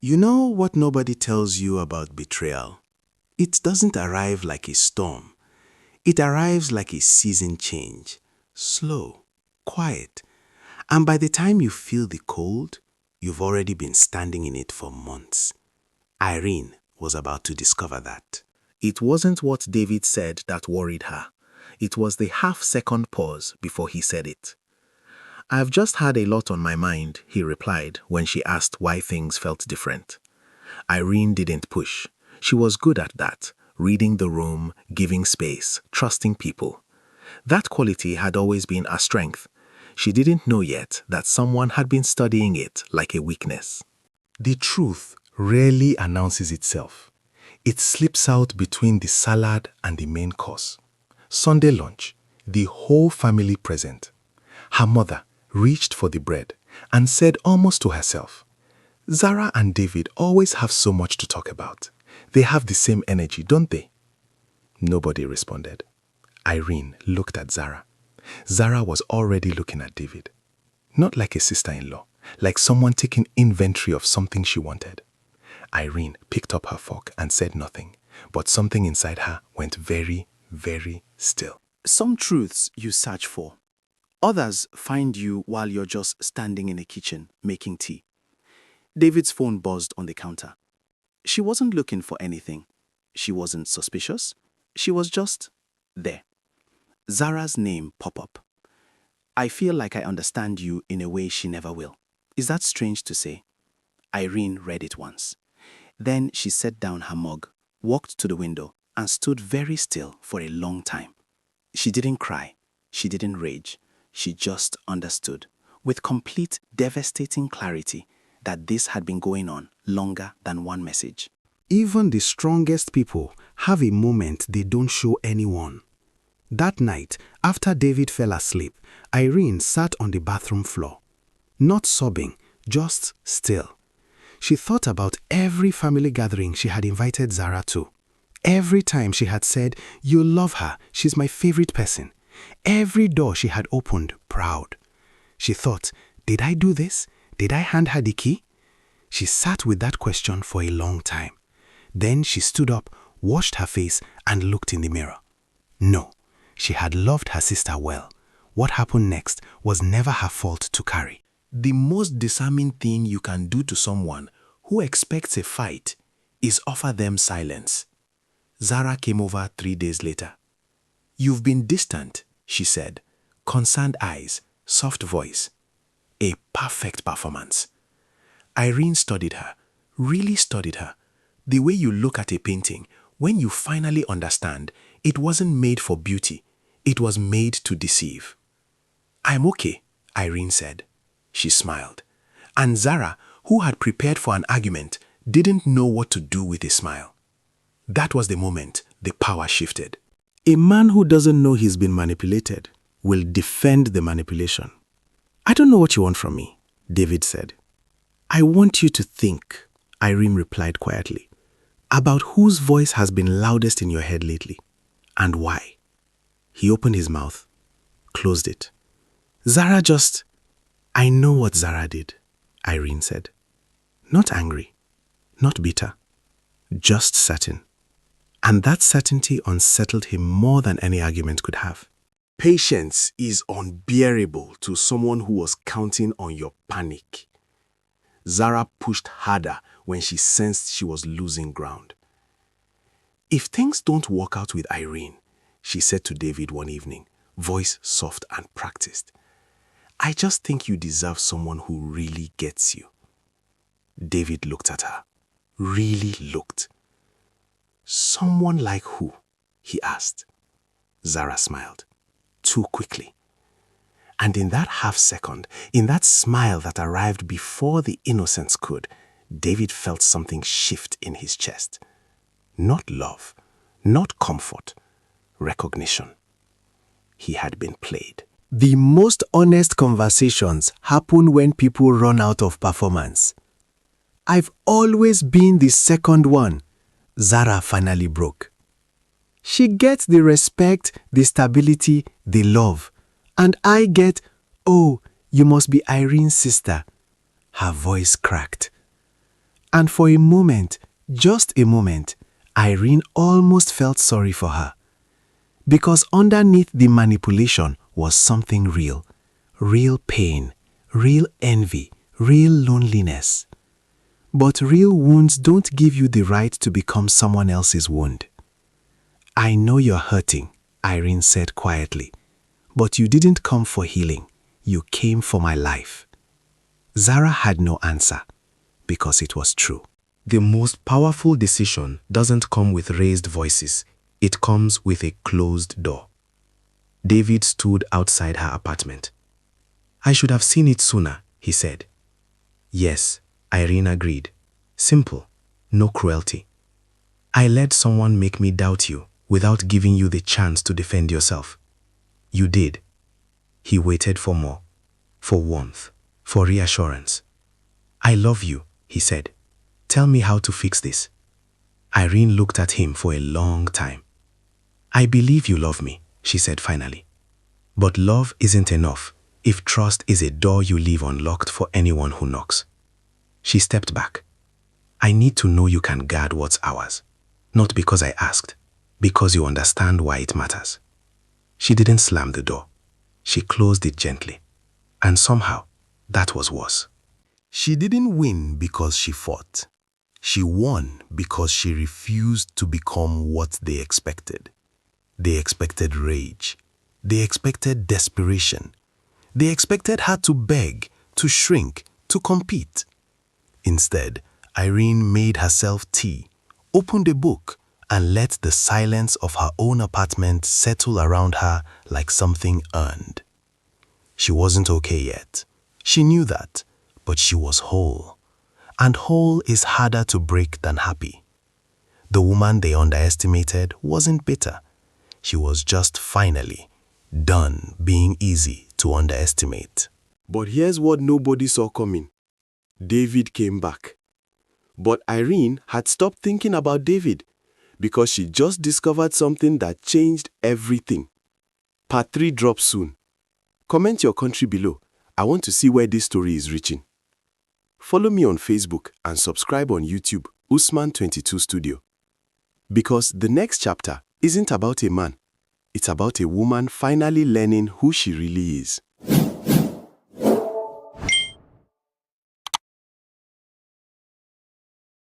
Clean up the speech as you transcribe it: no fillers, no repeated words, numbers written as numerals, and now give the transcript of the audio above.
You know what nobody tells you about betrayal? It doesn't arrive like a storm. It arrives like a season change. Slow, quiet. And by the time you feel the cold, you've already been standing in it for months. Irene was about to discover that. It wasn't what David said that worried her. It was the half-second pause before he said it. "I've just had a lot on my mind," he replied when she asked why things felt different. Irene didn't push. She was good at that, reading the room, giving space, trusting people. That quality had always been a strength. She didn't know yet that someone had been studying it like a weakness. The truth rarely announces itself. It slips out between the salad and the main course. Sunday lunch, the whole family present. Her mother reached for the bread and said almost to herself, "Zara and David always have so much to talk about. They have the same energy, don't they?" Nobody responded. Irene looked at Zara. Zara was already looking at David. Not like a sister-in-law, like someone taking inventory of something she wanted. Irene picked up her fork and said nothing, but something inside her went very, very still. Some truths you search for. Others find you while you're just standing in a kitchen making tea. David's phone buzzed on the counter. She wasn't looking for anything. She wasn't suspicious. She was just there. Zara's name popped up. "I feel like I understand you in a way she never will." Is that strange to say? Irene read it once. Then she set down her mug, walked to the window, and stood very still for a long time. She didn't cry. She didn't rage. She just understood, with complete, devastating clarity, that this had been going on longer than one message. Even the strongest people have a moment they don't show anyone. That night, after David fell asleep, Irene sat on the bathroom floor. Not sobbing, just still. She thought about every family gathering she had invited Zara to. Every time she had said, "You love her, she's my favorite person." Every door she had opened, proud. She thought, did I do this? Did I hand her the key? She sat with that question for a long time. Then she stood up, washed her face, and looked in the mirror. No, she had loved her sister well. What happened next was never her fault to carry. The most disarming thing you can do to someone who expects a fight is offer them silence. Zara came over 3 days later. "You've been distant," she said. Concerned eyes, soft voice. A perfect performance. Irene studied her, really studied her. The way you look at a painting, when you finally understand, it wasn't made for beauty. It was made to deceive. "I'm okay," Irene said. She smiled. And Zara, who had prepared for an argument, didn't know what to do with a smile. That was the moment the power shifted. A man who doesn't know he's been manipulated will defend the manipulation. "I don't know what you want from me," David said. "I want you to think," Irene replied quietly, "about whose voice has been loudest in your head lately, and why." He opened his mouth, closed it. "Zara just..." "I know what Zara did," Irene said. Not angry, not bitter, just certain. And that certainty unsettled him more than any argument could have. Patience is unbearable to someone who was counting on your panic. Zara pushed harder when she sensed she was losing ground. "If things don't work out with Irene," she said to David one evening, voice soft and practiced, "I just think you deserve someone who really gets you." David looked at her, really looked. "Someone like who?" he asked. Zara smiled, too quickly. And in that half second, in that smile that arrived before the innocence could, David felt something shift in his chest. Not love, not comfort, recognition. He had been played. The most honest conversations happen when people run out of performance. "I've always been the second one," Zara finally broke. "She gets the respect, the stability, the love. And I get, oh, you must be Irene's sister." Her voice cracked. And for a moment, just a moment, Irene almost felt sorry for her. Because underneath the manipulation was something real. Real pain, real envy, real loneliness. But real wounds don't give you the right to become someone else's wound. I know you're hurting, Irene said quietly. But you didn't come for healing. You came for my life. Zara had no answer, because it was true. The most powerful decision doesn't come with raised voices. It comes with a closed door. David stood outside her apartment. I should have seen it sooner, he said. Yes, Irene agreed. Simple, no cruelty. I let someone make me doubt you without giving you the chance to defend yourself. You did. He waited for more, for warmth, for reassurance. I love you, he said. Tell me how to fix this. Irene looked at him for a long time. I believe you love me, she said finally. But love isn't enough if trust is a door you leave unlocked for anyone who knocks. She stepped back. I need to know you can guard what's ours. Not because I asked, because you understand why it matters. She didn't slam the door. She closed it gently. And somehow, that was worse. She didn't win because she fought. She won because she refused to become what they expected. They expected rage. They expected desperation. They expected her to beg, to shrink, to compete. Instead, Irene made herself tea, opened a book, and let the silence of her own apartment settle around her like something earned. She wasn't okay yet. She knew that, but she was whole. And whole is harder to break than happy. The woman they underestimated wasn't bitter. She was just finally done being easy to underestimate. But here's what nobody saw coming. David came back. But Irene had stopped thinking about David because she just discovered something that changed everything. Part 3 drops soon. Comment your country below. I want to see where this story is reaching. Follow me on Facebook and subscribe on YouTube, Usman22 Studio. Because the next chapter isn't about a man. It's about a woman finally learning who she really is.